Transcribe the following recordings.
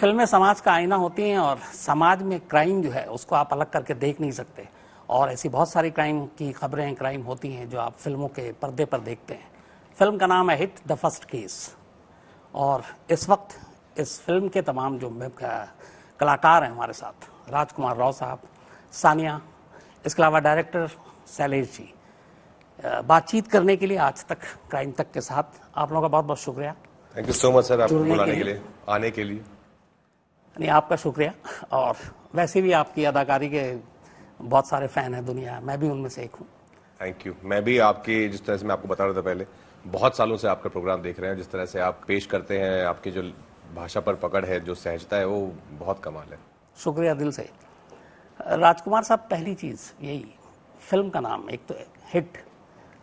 फिल्में समाज का आईना होती हैं और समाज में क्राइम जो है उसको आप अलग करके देख नहीं सकते, और ऐसी बहुत सारी क्राइम की खबरें, क्राइम होती हैं जो आप फिल्मों के पर्दे पर देखते हैं। फिल्म का नाम है हिट द फर्स्ट केस, और इस वक्त इस फिल्म के तमाम जो कलाकार हैं हमारे साथ, राजकुमार राव साहब, सानिया, इसके अलावा डायरेक्टर शैलेश जी, बातचीत करने के लिए आज तक क्राइम तक के साथ आप लोगों का बहुत बहुत शुक्रिया। Thank you so much sir, आपको बुलाने के लिए, आने के लिए। नहीं, आपका शुक्रिया। और वैसे भी आपकी अदाकारी के बहुत सारे फैन हैं दुनिया, मैं भी उनमें से एक हूँ। Thank you. मैं भी आपके, जिस तरह से मैं आपको बता रहा था पहले, बहुत सालों से आपका प्रोग्राम देख रहे हैं। जिस तरह से आप पेश करते हैं, आपकी जो भाषा पर पकड़ है, जो सहजता है, वो बहुत कमाल है। शुक्रिया दिल से। राजकुमार साहब, पहली चीज़ यही, फिल्म का नाम एक तो हिट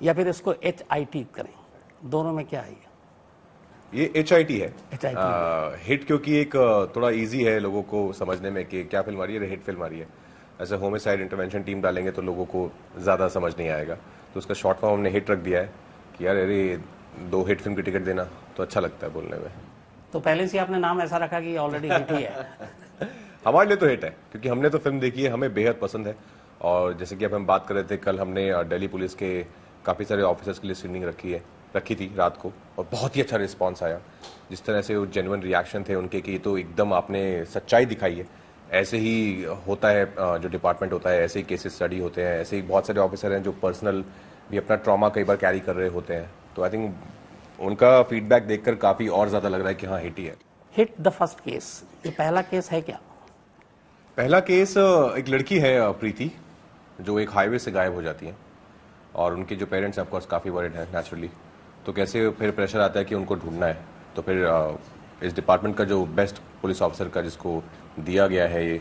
या फिर इसको HIT करें, दोनों में क्या है? ये HIT है। HIT हिट क्योंकि एक थोड़ा इजी है लोगों को समझने में कि क्या फिल्म आ रही है, हिट फिल्म आ रही है। ऐसे होमिसाइड इंटरवेंशन टीम डालेंगे तो लोगों को ज़्यादा समझ नहीं आएगा, तो उसका शॉर्ट फॉर्म हमने हिट रख दिया है कि यार अरे 2 हिट फिल्म की टिकट देना तो अच्छा लगता है बोलने में। तो पहले से आपने नाम ऐसा रखा कि ऑलरेडी हिट ही है। हमारे लिए तो हिट है क्योंकि हमने तो फिल्म देखी है, हमें बेहद पसंद है। और जैसे कि अब हम बात कर रहे थे, कल हमने दिल्ली पुलिस के काफ़ी सारे ऑफिसर्स के लिए स्क्रीनिंग रखी थी रात को, और बहुत ही अच्छा रिस्पांस आया। जिस तरह से वो जेन्युइन रिएक्शन थे उनके कि तो एकदम आपने सच्चाई दिखाई है। ऐसे ही होता है, जो डिपार्टमेंट होता है, ऐसे ही केसेस स्टडी होते हैं। ऐसे ही बहुत सारे ऑफिसर हैं जो पर्सनल भी अपना ट्रॉमा कई बार कैरी कर रहे होते हैं। तो आई थिंक उनका फीडबैक देखकर काफ़ी और ज़्यादा लग रहा है कि हाँ, हिट ही है। हिट द फर्स्ट केस, ये पहला केस है क्या? पहला केस एक लड़की है प्रीति, जो एक हाईवे से गायब हो जाती है, और उनके जो पेरेंट्स हैं ऑफकोर्स काफ़ी वरिड हैं नेचुरली। तो कैसे फिर प्रेशर आता है कि उनको ढूंढना है, तो फिर इस डिपार्टमेंट का जो बेस्ट पुलिस ऑफिसर का जिसको दिया गया है ये,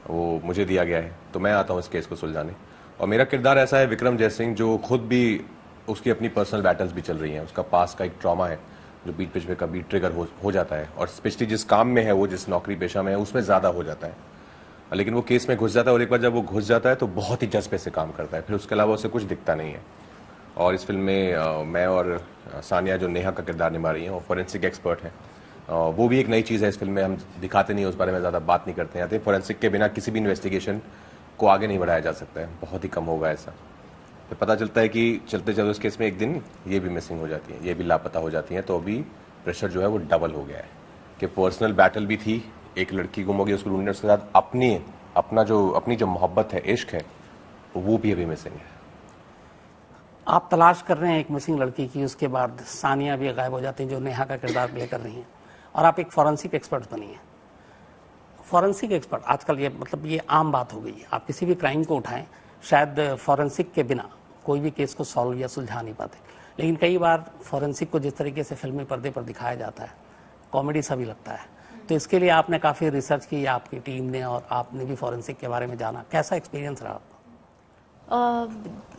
वो मुझे दिया गया है, तो मैं आता हूँ इस केस को सुलझाने। और मेरा किरदार ऐसा है विक्रम जयसिंह, जो खुद भी, उसकी अपनी पर्सनल बैटल्स भी चल रही हैं। उसका पास का एक ट्रॉमा है जो बीच बीच में कभी ट्रिगर हो जाता है, और स्पेशली जिस काम में है वो, जिस नौकरी पेशा में है, उसमें ज़्यादा हो जाता है। लेकिन वो केस में घुस जाता है, और एक बार जब वो घुस जाता है तो बहुत ही जज्बे से काम करता है, फिर उसके अलावा उसे कुछ दिखता नहीं है। और इस फिल्म में मैं और सानिया, जो नेहा का किरदार निभा रही हैं, वो फॉरेंसिक एक्सपर्ट हैं। वो भी एक नई चीज़ है इस फिल्म में, हम दिखाते नहीं, उस बारे में ज़्यादा बात नहीं करते हैं। फॉरेंसिक के बिना किसी भी इन्वेस्टिगेशन को आगे नहीं बढ़ाया जा सकता है, बहुत ही कम होगा ऐसा। तो पता चलता है कि चलते चलते उस केस में एक दिन ये भी मिसिंग हो जाती है, ये भी लापता हो जाती हैं। तो अभी प्रेशर जो है वो डबल हो गया है कि पर्सनल बैटल भी थी, एक लड़की गुम हो गई, उसको ढूंढने, उसके साथ अपनी जो मोहब्बत है, इश्क है, वो भी अभी मिसिंग है। आप तलाश कर रहे हैं एक मिसिंग लड़की की, उसके बाद सानिया भी गायब हो जाती हैं जो नेहा का किरदार प्ले कर रही हैं, और आप एक फॉरेंसिक एक्सपर्ट बनी हैं। फॉरेंसिक एक्सपर्ट आजकल ये मतलब ये आम बात हो गई है, आप किसी भी क्राइम को उठाएं, शायद फॉरेंसिक के बिना कोई भी केस को सॉल्व या सुलझा नहीं पाते। लेकिन कई बार फॉरेंसिक को जिस तरीके से फिल्मी पर्दे पर दिखाया जाता है, कॉमेडी सा भी लगता है। तो इसके लिए आपने काफ़ी रिसर्च की, आपकी टीम ने, और आपने भी फॉरेंसिक के बारे में जाना, कैसा एक्सपीरियंस रहा आपका?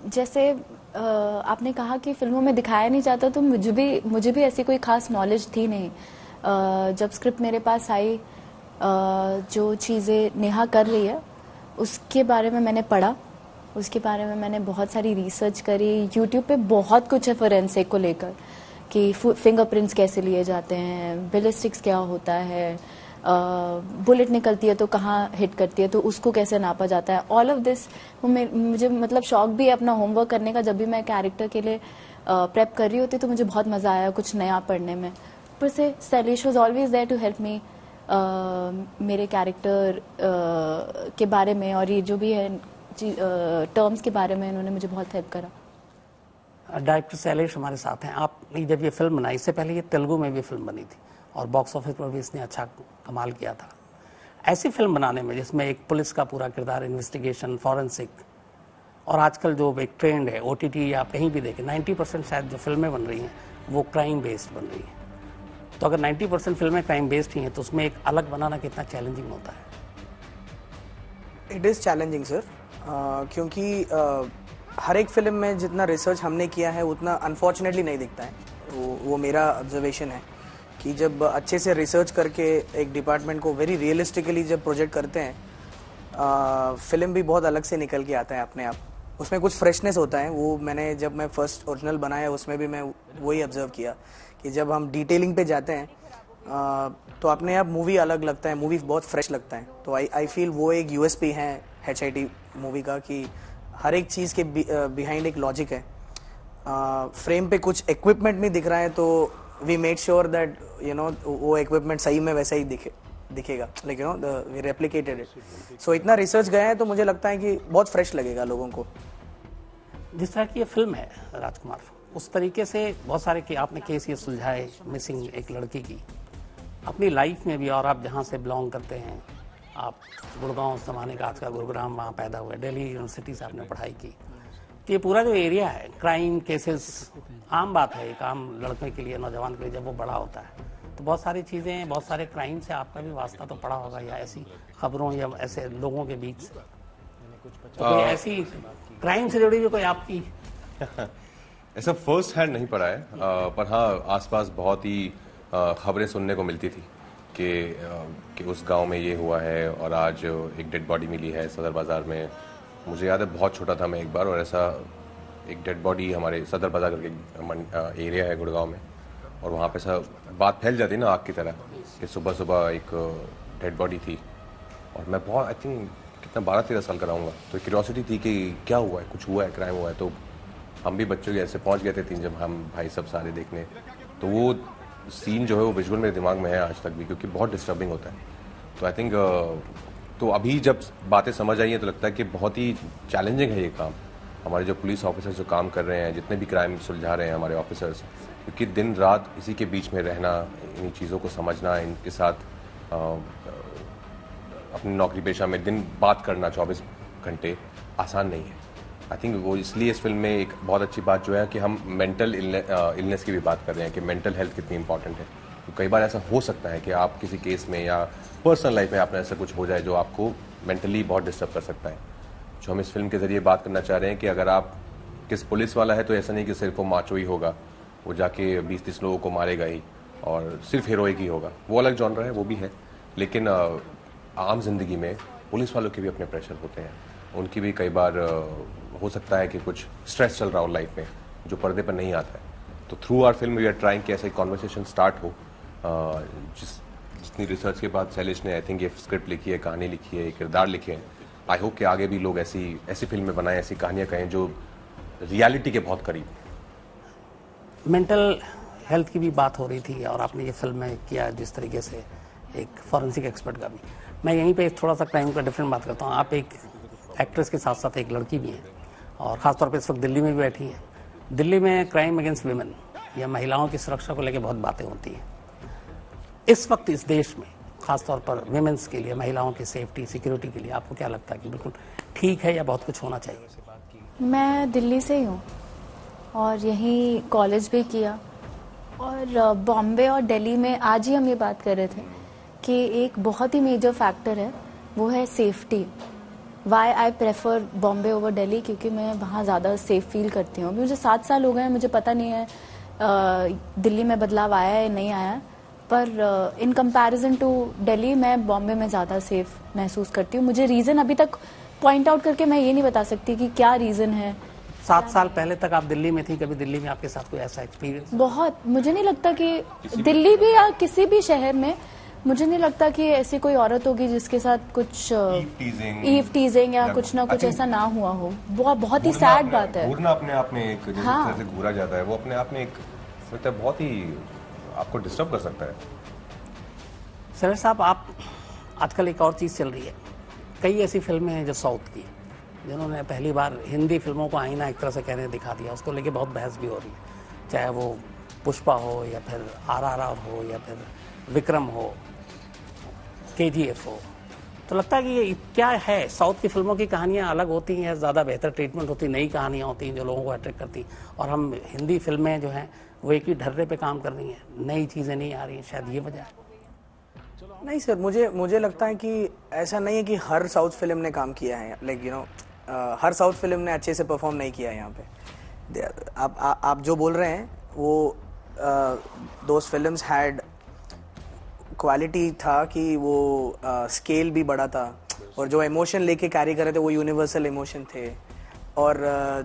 जैसे आपने कहा कि फिल्मों में दिखाया नहीं जाता, तो मुझे भी ऐसी कोई खास नॉलेज थी नहीं। जब स्क्रिप्ट मेरे पास आई, जो चीज़ें नेहा कर रही है उसके बारे में मैंने पढ़ा, उसके बारे में मैंने बहुत सारी रिसर्च करी। यूट्यूब पे बहुत कुछ है फोरेंसिक को लेकर, कि फिंगरप्रिंट्स कैसे लिए जाते हैं, बैलिस्टिक्स क्या होता है, बुलेट निकलती है तो कहाँ हिट करती है तो उसको कैसे नापा जाता है। ऑल ऑफ दिस मुझे मतलब शौक भी है अपना होमवर्क करने का। जब भी मैं कैरेक्टर के लिए प्रेप कर रही होती तो मुझे बहुत मज़ा आया कुछ नया पढ़ने में। ऊपर से Shailesh was always there to help me मेरे कैरेक्टर के बारे में, और ये जो भी है टर्म्स के बारे में इन्होंने मुझे बहुत हेल्प करा। डायरेक्टर शैलेश हमारे साथ हैं। आपने जब ये फिल्म बनाई, इससे पहले ये तेलुगु में भी फिल्म बनी थी और बॉक्स ऑफिस पर भी इसने अच्छा कमाल किया था। ऐसी फिल्म बनाने में जिसमें एक पुलिस का पूरा किरदार, इन्वेस्टिगेशन, फॉरेंसिक, और आजकल जो एक ट्रेंड है OTT या आप कहीं भी देखें, 90% शायद जो फिल्में बन रही हैं वो क्राइम बेस्ड बन रही हैं। तो अगर 90% फिल्में क्राइम बेस्ड ही हैं तो उसमें एक अलग बनाना कितना चैलेंजिंग होता है? इट इज़ चैलेंजिंग सर, क्योंकि हर एक फिल्म में जितना रिसर्च हमने किया है उतना अनफॉर्चुनेटली नहीं दिखता है। वो मेरा ऑब्जर्वेशन है कि जब अच्छे से रिसर्च करके एक डिपार्टमेंट को वेरी रियलिस्टिकली जब प्रोजेक्ट करते हैं, फिल्म भी बहुत अलग से निकल के आता है अपने आप। उसमें कुछ फ्रेशनेस होता है। वो मैंने जब मैं फर्स्ट ओरिजिनल बनाया उसमें भी मैं वही ऑब्जर्व किया कि जब हम डिटेलिंग पे जाते हैं, तो अपने आप मूवी अलग लगता है, मूवी बहुत फ्रेश लगता है। तो आई फील वो एक यूएसपी है HIT मूवी का कि हर एक चीज़ के बिहाइंड एक लॉजिक है। फ्रेम पे कुछ इक्विपमेंट नहीं दिख रहा है तो वी मेड श्योर दैट वो इक्विपमेंट सही में वैसा ही दिखेगा, लाइक वी रेप्लिकेटेड इट। सो इतना रिसर्च गया है तो मुझे लगता है कि बहुत फ्रेश लगेगा लोगों को। जिस तरह की ये फिल्म है राजकुमार, उस तरीके से बहुत सारे कि आपने केस ये सुलझाए मिसिंग एक लड़की की अपनी लाइफ में भी, और आप जहाँ से बिलोंग करते हैं, आप गुड़गांव उस जमाने का, आज का गुरुग्राम, वहाँ पैदा हुए, दिल्ली यूनिवर्सिटी से आपने पढ़ाई की, तो ये पूरा जो एरिया है क्राइम केसेस आम बात है एक आम लड़के के लिए, नौजवान के लिए जब वो बड़ा होता है तो बहुत सारी चीज़ें, बहुत सारे क्राइम से आपका भी वास्ता तो पड़ा होगा, या ऐसी खबरों या ऐसे लोगों के बीच से तो कोई ऐसी क्राइम से जुड़ी हुई कोई आपकी ऐसा फर्स्ट हैंड नहीं पड़ा है, पर हाँ आसपास बहुत ही खबरें सुनने को मिलती थी कि उस गांव में ये हुआ है और आज एक डेड बॉडी मिली है सदर बाज़ार में। मुझे याद है बहुत छोटा था मैं एक बार, और ऐसा एक डेड बॉडी हमारे सदर बाज़ार करके एरिया है गुड़गांव में, और वहाँ पे सब बात फैल जाती ना आग की तरह कि सुबह सुबह एक डेड बॉडी थी। और मैं बहुत आई थिंक कितना 12-13 साल का रहूँगा, तो क्यूरियोसिटी थी कि क्या हुआ है, कुछ हुआ है, क्राइम हुआ है। तो हम भी बच्चों के ऐसे पहुँच गए थे 3 जब हम भाई सब सारे देखने, तो वो सीन जो है वो विजुअल मेरे दिमाग में है आज तक भी, क्योंकि बहुत डिस्टर्बिंग होता है। तो आई थिंक तो अभी जब बातें समझ आई हैं तो लगता है कि बहुत ही चैलेंजिंग है ये काम। हमारे जो पुलिस ऑफिसर्स जो काम कर रहे हैं, जितने भी क्राइम सुलझा रहे हैं हमारे ऑफिसर्स, क्योंकि दिन रात इसी के बीच में रहना, इन चीज़ों को समझना, इनके साथ अपनी नौकरी पेशा में दिन बात करना 24 घंटे आसान नहीं है। आई थिंक वो इसलिए इस फिल्म में एक बहुत अच्छी बात जो है कि हम मेंटल इलनेस की भी बात कर रहे हैं कि मेंटल हेल्थ कितनी इंपॉर्टेंट है। तो कई बार ऐसा हो सकता है कि आप किसी केस में या पर्सनल लाइफ में आपने ऐसा कुछ हो जाए जो आपको मेंटली बहुत डिस्टर्ब कर सकता है। जो हम इस फिल्म के जरिए बात करना चाह रहे हैं कि अगर आप किस पुलिस वाला है तो ऐसा नहीं कि सिर्फ वो माचो ही होगा, वो जाके 20-30 लोगों को मारेगा ही और सिर्फ हीरोइक ही होगा, वो अलग जॉनर है, वो भी है। लेकिन आम जिंदगी में पुलिस वालों के भी अपने प्रेशर होते हैं, उनकी भी कई बार हो सकता है कि कुछ स्ट्रेस चल रहा हो लाइफ में जो पर्दे पर नहीं आता है। तो through our film we are trying कि ऐसा एक कॉन्वर्सेशन स्टार्ट हो। जितनी रिसर्च के बाद शैलेश ने आई थिंक ये स्क्रिप्ट लिखी है, कहानी लिखी है, किरदार लिखे हैं। आई होप कि आगे भी लोग ऐसी फिल्में बनाएं, ऐसी कहानियाँ कहें जो रियलिटी के बहुत करीब। मेंटल हेल्थ की भी बात हो रही थी और आपने ये फिल्म में किया जिस तरीके से एक फॉरेंसिक एक्सपर्ट का भी। मैं यहीं पे थोड़ा सा क्राइम का डिफरेंट बात करता हूँ। आप एक एक्ट्रेस के साथ साथ एक लड़की भी हैं और ख़ासतौर पे इस वक्त दिल्ली में भी बैठी हैं। दिल्ली में क्राइम अगेंस्ट विमेन या महिलाओं की सुरक्षा को लेकर बहुत बातें होती हैं। इस वक्त इस देश में खासतौर पर विमेंस के लिए, महिलाओं की सेफ्टी सिक्योरिटी के लिए आपको क्या लगता है कि बिल्कुल ठीक है या बहुत कुछ होना चाहिए? मैं दिल्ली से ही हूँ और यहीं कॉलेज भी किया, और बॉम्बे और दिल्ली में आज ही हम ये बात कर रहे थे कि एक बहुत ही मेजर फैक्टर है, वो है safety. Why I prefer Bombay over Delhi, क्योंकि मैं वहाँ ज़्यादा सेफ फील करती हूँ। मुझे 7 साल हो गए हैं, मुझे पता नहीं है दिल्ली में बदलाव आया है नहीं आया, पर इन कंपैरिजन टू दिल्ली मैं बॉम्बे में ज़्यादा सेफ महसूस करती हूँ। मुझे रीज़न अभी तक पॉइंट आउट करके मैं ये नहीं बता सकती कि क्या रीज़न है। 7 साल पहले तक आप दिल्ली में थी, कभी दिल्ली में आपके साथ कोई ऐसा एक्सपीरियंस? बहुत, मुझे नहीं लगता कि दिल्ली भी या किसी भी शहर में, मुझे नहीं लगता कि ऐसी कोई औरत होगी जिसके साथ कुछ ईव टीजिंग या कुछ ना कुछ ऐसा ना हुआ हो। बहुत ही सैड बात है। घूरना अपने आप में एक जिस तरह से घूरा जाता है वो अपने आप में एक मतलब बहुत ही आपको डिस्टर्ब कर सकता है। शैलेश साहब, आप आजकल एक और चीज़ चल रही है, कई ऐसी फिल्में हैं जो साउथ की, जिन्होंने पहली बार हिंदी फिल्मों को आईना एक तरह से कहने दिखा दिया। उसको लेके बहुत बहस भी हो रही है, चाहे वो पुष्पा हो या फिर RRR हो या फिर विक्रम हो, KGF हो। तो लगता है कि ये क्या है, साउथ की फिल्मों की कहानियाँ अलग होती हैं, ज़्यादा बेहतर ट्रीटमेंट होती, नई कहानियाँ होती हैं जो लोगों को अट्रैक्ट करती, और हम हिंदी फिल्में जो हैं वो एक ही ढर्रे पे काम कर रही हैं, नई चीज़ें नहीं आ रही हैं, शायद ये वजह है। नहीं सर, मुझे लगता है कि ऐसा नहीं है कि हर साउथ फिल्म ने काम किया है, लाइक हर साउथ फिल्म ने अच्छे से परफॉर्म नहीं किया है यहाँ पे। आप जो बोल रहे हैं वो दोस फिल्म्स हैड क्वालिटी था कि वो स्केल भी बड़ा था और जो इमोशन लेके कैरी कर रहे थे वो यूनिवर्सल इमोशन थे, और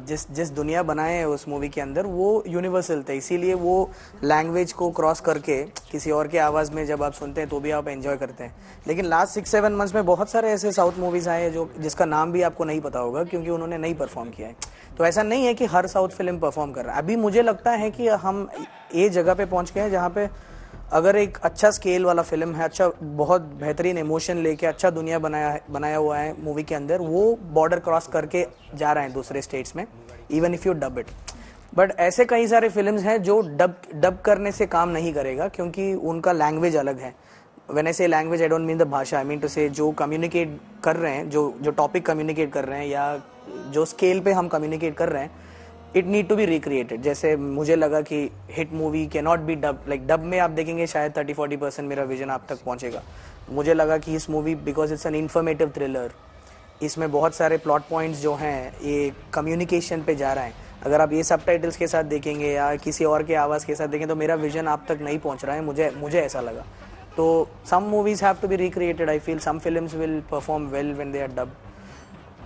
जिस दुनिया बनाए हैं उस मूवी के अंदर वो यूनिवर्सल थे, इसीलिए वो लैंग्वेज को क्रॉस करके किसी और के आवाज़ में जब आप सुनते हैं तो भी आप एंजॉय करते हैं। लेकिन लास्ट 6-7 मंथ्स में बहुत सारे ऐसे साउथ मूवीज़ आए हैं जो जिसका नाम भी आपको नहीं पता होगा क्योंकि उन्होंने नहीं परफॉर्म किया है। तो ऐसा नहीं है कि हर साउथ फिल्म परफॉर्म कर रहा है। अभी मुझे लगता है कि हम ये जगह पे पहुंच गए हैं जहाँ पे अगर एक अच्छा स्केल वाला फिल्म है, अच्छा बहुत बेहतरीन इमोशन लेके अच्छा दुनिया बनाया हुआ है मूवी के अंदर, वो बॉर्डर क्रॉस करके जा रहे हैं दूसरे स्टेट्स में, even if you dub it. But ऐसे कई सारे फिल्म्स हैं जो डब करने से काम नहीं करेगा क्योंकि उनका लैंग्वेज अलग है। व्हेन आई से language I don't mean the भाषा, आई मीन टू से जो कम्युनिकेट कर रहे हैं, जो टॉपिक कम्युनिकेट कर रहे हैं या जो स्केल पे हम कम्युनिकेट कर रहे हैं, it need to be recreated. जैसे मुझे लगा कि hit movie can not be dub, like dub में आप देखेंगे शायद 30-40% मेरा विजन आप तक पहुंचेगा। मुझे लगा कि इस movie because it's an informative thriller, इसमें बहुत सारे प्लॉट पॉइंट्स जो हैं ये कम्युनिकेशन पे जा रहे हैं। अगर आप ये सबटाइटल्स के साथ देखेंगे या किसी और के आवाज़ के साथ देखें तो मेरा विजन आप तक नहीं पहुंच रहा है, मुझे ऐसा लगा। तो some movies have to be recreated, I feel some films will perform well when they are dub.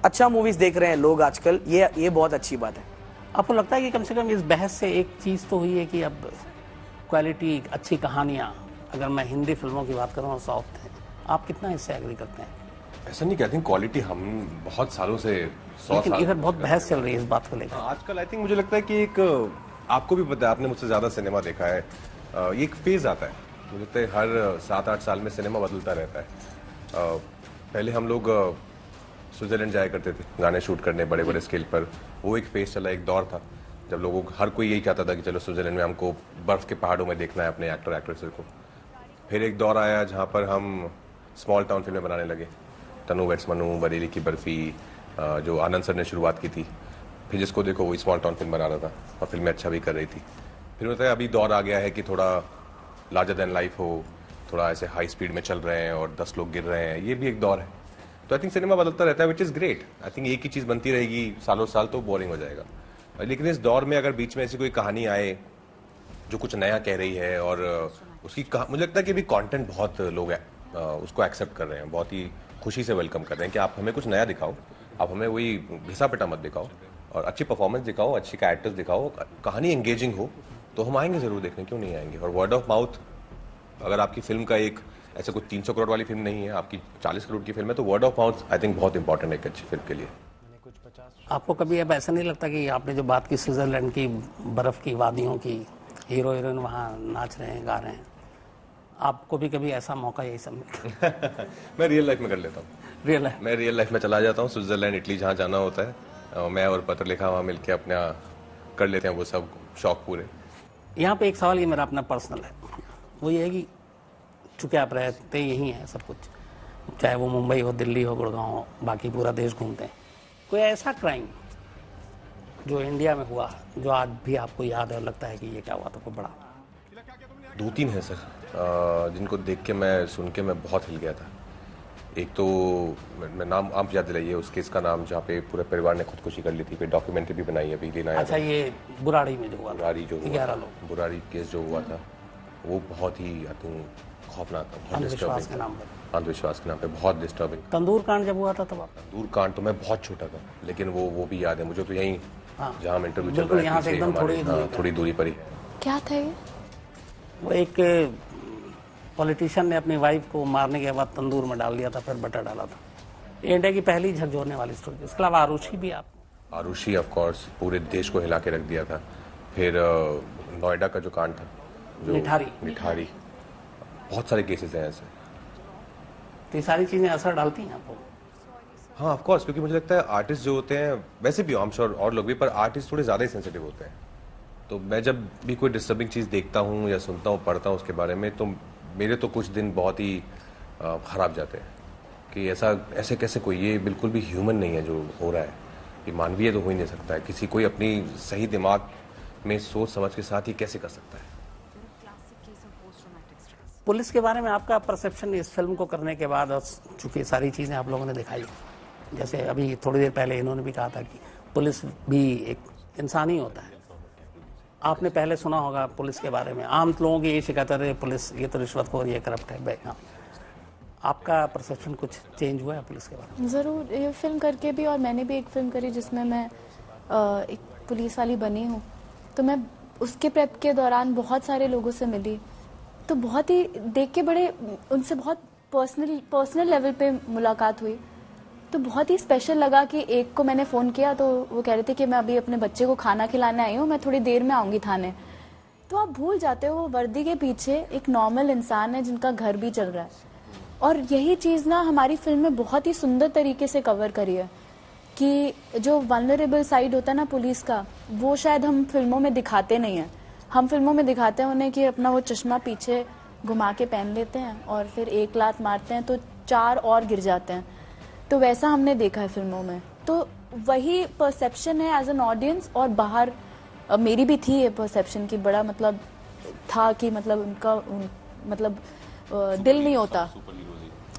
अच्छा मूवीज देख रहे हैं लोग आजकल, ये बहुत अच्छी बात है। आपको लगता है कि कम से कम इस बहस से एक चीज़ तो हुई है कि अब क्वालिटी, अच्छी कहानियाँ, अगर मैं हिंदी फिल्मों की बात करूँ और साउथ है, आप कितना इससे एग्री करते हैं? ऐसा नहीं कहते, क्वालिटी हम बहुत सालों से 100 साल इधर बहुत बहस चल रही है इस बात को लेकर आजकल। आई थिंक मुझे लगता है कि एक, आपको भी पता है, आपने मुझसे ज़्यादा सिनेमा देखा है, ये एक फेज आता है। मुझे लगता है हर 7-8 साल में सिनेमा बदलता रहता है। पहले हम लोग स्विट्जरलैंड जाया करते थे गाने शूट करने बड़े बड़े स्केल पर, वो एक फेज चला, एक दौर था जब लोगों को, हर कोई यही चाहता था कि चलो स्विट्जरलैंड में हमको बर्फ़ के पहाड़ों में देखना है अपने एक्टर एक्ट्रेसेस को। फिर एक दौर आया जहाँ पर हम स्मॉल टाउन फिल्में बनाने लगे, तनु वेट्स मनु, बरेली की बर्फ़ी, जो आनंद सर ने शुरुआत की थी। फिर जिसको देखो वही स्मॉल टाउन फिल्म बना रहा था और फिल्में अच्छा भी कर रही थी। फिर होता है अभी दौर आ गया है कि थोड़ा लार्जर देन लाइफ हो, थोड़ा ऐसे हाई स्पीड में चल रहे हैं और 10 लोग गिर रहे हैं, ये भी एक दौर है। तो आई थिंक सिनेमा बदलता रहता है, which is great. I think एक ही चीज़ बनती रहेगी सालों साल तो बोरिंग हो जाएगा। लेकिन इस दौर में अगर बीच में ऐसी कोई कहानी आए जो कुछ नया कह रही है और उसकी मुझे लगता है कि अभी कंटेंट बहुत लोग उसको एक्सेप्ट कर रहे हैं, बहुत ही खुशी से वेलकम कर रहे हैं कि आप हमें कुछ नया दिखाओ, आप हमें वही घिसा पिटा मत दिखाओ, और अच्छी परफॉर्मेंस दिखाओ, अच्छी कैरेक्टर्स दिखाओ, कहानी एंगेजिंग हो, तो हम आएंगे ज़रूर देखने, क्यों नहीं आएंगे। और वर्ड ऑफ माउथ, अगर आपकी फिल्म का एक ऐसे कुछ 300 करोड़ वाली फिल्म नहीं है, आपकी 40 करोड़ की फिल्म है, तो word of mouth I think बहुत इंपॉर्टेंट है एक अच्छी फिल्म के लिए। आपको कभी अब ऐसा नहीं लगता कि आपने जो बात की स्विट्जरलैंड की बर्फ़ की वादियों की, हीरो हीरोइन वहाँ नाच रहे हैं, गा रहे हैं, आपको भी कभी ऐसा मौका यही सब मैं रियल लाइफ में कर लेता हूँ, मैं रियल लाइफ में चला जाता हूँ स्विट्जरलैंड, इटली, जहाँ जाना होता है, मैं और पत्र लिखा वहाँ मिलकर अपना कर लेते हैं वो सब शौक पूरे। यहाँ पे एक सवाल ये मेरा अपना पर्सनल है, वो ये है कि चूँकि आप रहते यहीं हैं सब कुछ, चाहे वो मुंबई हो, दिल्ली हो, गुड़गांव हो, बाकी पूरा देश घूमते हैं, कोई ऐसा क्राइम जो इंडिया में हुआ जो आज भी आपको याद है और लगता है कि ये क्या हुआ था, कोई बड़ा? 2-3 है सर, जिनको देख के मैं सुन के मैं बहुत हिल गया था। एक तो मैं नाम आप याद दिलाइए उस केस का नाम जहाँ पे पूरे परिवार ने खुदकुशी कर ली थी, फिर डॉक्यूमेंट्री भी बनाई है, अभी लेना। अच्छा, ये बुराड़ी में जो हुआ, बुराड़ी जो 11 लोग, बुराड़ी केस जो हुआ था वो बहुत ही खौफनाक था, बहुत अंधविश्वास के डिस्टर्बिंग, नाम पर, अंधविश्वास के नाम पे बहुत डिस्टर्बिंग। तंदूर कांड जब हुआ था तब आप? तंदूर कांड तो मैं बहुत छोटा था, लेकिन वो भी याद है मुझे, तो यहीं जहाँ हम इंटरव्यू चल बिल्कुल रहा यहाँ है से एकदम थोड़ी दूरी पर ही। क्या था ये? वो एक पॉलिटिशियन ने अपनी वाइफ को मारने के बाद तंदूर में डाल दिया था, फिर बटर डाला था। इंडिया की पहली झकझोरने वाली स्टोरी। इसके अलावा आरुषि भी, आप? आरुषि ऑफ कोर्स पूरे देश को हिला के रख दिया था। फिर नोएडा का जो कांड था, जो निठारी, बहुत सारे केसेस हैं ऐसे। तो ये सारी चीजें असर डालती हैं आपको? हाँ ऑफ कोर्स, क्योंकि मुझे लगता है आर्टिस्ट जो होते हैं, वैसे भी आई एम श्योर और लोग भी, पर आर्टिस्ट थोड़े ज़्यादा ही सेंसिटिव होते हैं। तो मैं जब भी कोई डिस्टर्बिंग चीज़ देखता हूँ या सुनता हूँ, पढ़ता हूँ उसके बारे में, तो मेरे तो कुछ दिन बहुत ही खराब जाते हैं कि ऐसे कैसे कोई, ये बिल्कुल भी ह्यूमन नहीं है जो हो रहा है, ये मानवीय तो हो ही नहीं सकता है। किसी कोई अपनी सही दिमाग में सोच समझ के साथ ही कैसे कर सकता है। पुलिस के बारे में आपका परसेप्शन इस फिल्म को करने के बाद, और चूंकि सारी चीज़ें आप लोगों ने दिखाई, जैसे अभी थोड़ी देर पहले इन्होंने भी कहा था कि पुलिस भी एक इंसान ही होता है, आपने पहले सुना होगा पुलिस के बारे में, आम लोगों की ये शिकायत है पुलिस ये तो रिश्वतखोर, ये करप्ट है। हाँ, आपका परसेप्शन कुछ चेंज हुआ है पुलिस के बारे में? ज़रूर, ये फिल्म करके भी, और मैंने भी एक फिल्म करी जिसमें मैं एक पुलिस वाली बनी हूँ, तो मैं उसके प्रेप के दौरान बहुत सारे लोगों से मिली, तो बहुत ही देख के बड़े उनसे बहुत पर्सनल लेवल पे मुलाकात हुई, तो बहुत ही स्पेशल लगा कि एक को मैंने फ़ोन किया तो वो कह रहे थे कि मैं अभी अपने बच्चे को खाना खिलाने आई हूँ, मैं थोड़ी देर में आऊँगी थाने। तो आप भूल जाते हो वो वर्दी के पीछे एक नॉर्मल इंसान है जिनका घर भी चल रहा है। और यही चीज़ ना हमारी फिल्म में बहुत ही सुंदर तरीके से कवर करी है कि जो वल्नरेबल साइड होता है ना पुलिस का, वो शायद हम फिल्मों में दिखाते नहीं हैं। हम फिल्मों में दिखाते हैं उन्हें कि अपना वो चश्मा पीछे घुमा के पहन लेते हैं और फिर एक लात मारते हैं तो 4 और गिर जाते हैं, तो वैसा हमने देखा है फिल्मों में। तो वही परसेप्शन है एज एन ऑडियंस, और बाहर मेरी भी थी ये परसेप्शन की, बड़ा मतलब था कि मतलब उनका मतलब दिल नहीं होता,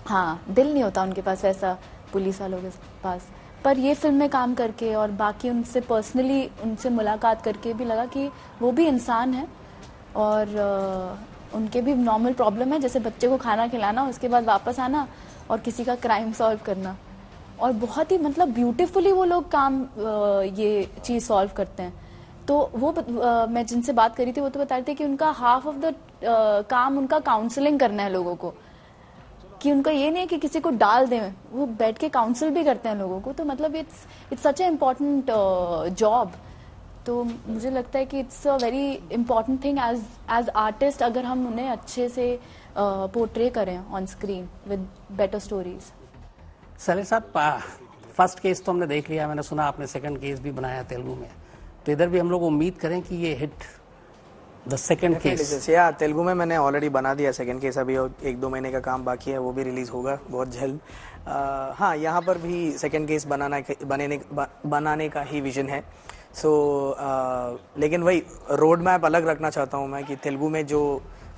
हाँ दिल नहीं होता उनके पास वैसा पुलिस वालों के पास। पर ये फिल्म में काम करके और बाकी उनसे पर्सनली उनसे मुलाकात करके भी लगा कि वो भी इंसान है और उनके भी नॉर्मल प्रॉब्लम है, जैसे बच्चे को खाना खिलाना, उसके बाद वापस आना और किसी का क्राइम सॉल्व करना। और बहुत ही मतलब ब्यूटीफुली वो लोग काम ये चीज़ सॉल्व करते हैं। तो वो मैं जिनसे बात करी थी वो तो बता रहे थे कि उनका हाफ ऑफ द काम उनका काउंसलिंग करना है लोगों को, कि उनका ये नहीं है कि किसी को डाल दें, वो बैठ के काउंसिल भी करते हैं लोगों को। तो मतलब it's such a important job. तो मुझे लगता है कि it's a very important thing as artist, अगर हम उन्हें अच्छे से पोर्ट्रे करें on screen with better stories. Salil साहब, फर्स्ट केस तो हमने देख लिया, मैंने सुना आपने सेकंड केस भी बनाया तेलुगु में, तो इधर भी हम लोग उम्मीद करें कि ये हिट द सेकंड केस। या तेलुगु में मैंने ऑलरेडी बना दिया सेकंड केस, अभी 1-2 महीने का काम बाकी है, वो भी रिलीज होगा बहुत जल्द। हाँ, यहाँ पर भी सेकंड केस बनाने का ही विजन है। लेकिन वही रोड मैप अलग रखना चाहता हूँ मैं कि तेलुगु में जो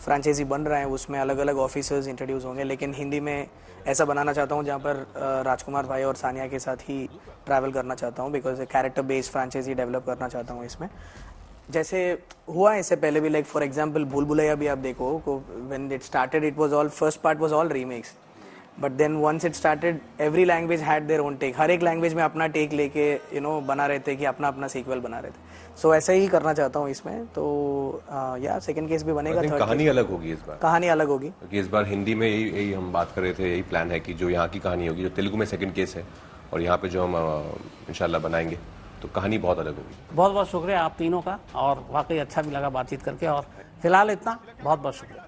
फ्रेंचाइजी बन रहा है उसमें अलग अलग ऑफिसर्स इंट्रोड्यूस होंगे, लेकिन हिंदी में ऐसा बनाना चाहता हूँ जहाँ पर राजकुमार भाई और सानिया के साथ ही ट्रैवल करना चाहता हूँ, because character based franchise develop करना चाहता हूँ इसमें। जैसे हुआ इससे पहले भी, लाइक फॉर एग्जांपल भूल भुलैया भी आप देखो, when it started it was all, first part was all remakes, but then once it started every language had their own take, हर एक लैंग्वेज में अपना टेक लेके बना रहे थे कि अपना अपना सीक्वल बना रहे थे। सो ऐसा ही करना चाहता हूँ इसमें। तो या सेकंड केस भी बनेगा, थर्ड कहानी अलग होगी इस बार, कहानी अलग होगी क्योंकि इस बार हिंदी में यही हम बात कर रहे थे, यही प्लान है कि जो यहाँ की कहानी होगी, जो तेलुगु में सेकंड केस है और यहाँ पे जो हम इंशाल्लाह बनाएंगे, तो कहानी बहुत अलग होगी। बहुत बहुत शुक्रिया आप तीनों का, और वाकई अच्छा भी लगा बातचीत करके, और फिलहाल इतना, बहुत बहुत शुक्रिया।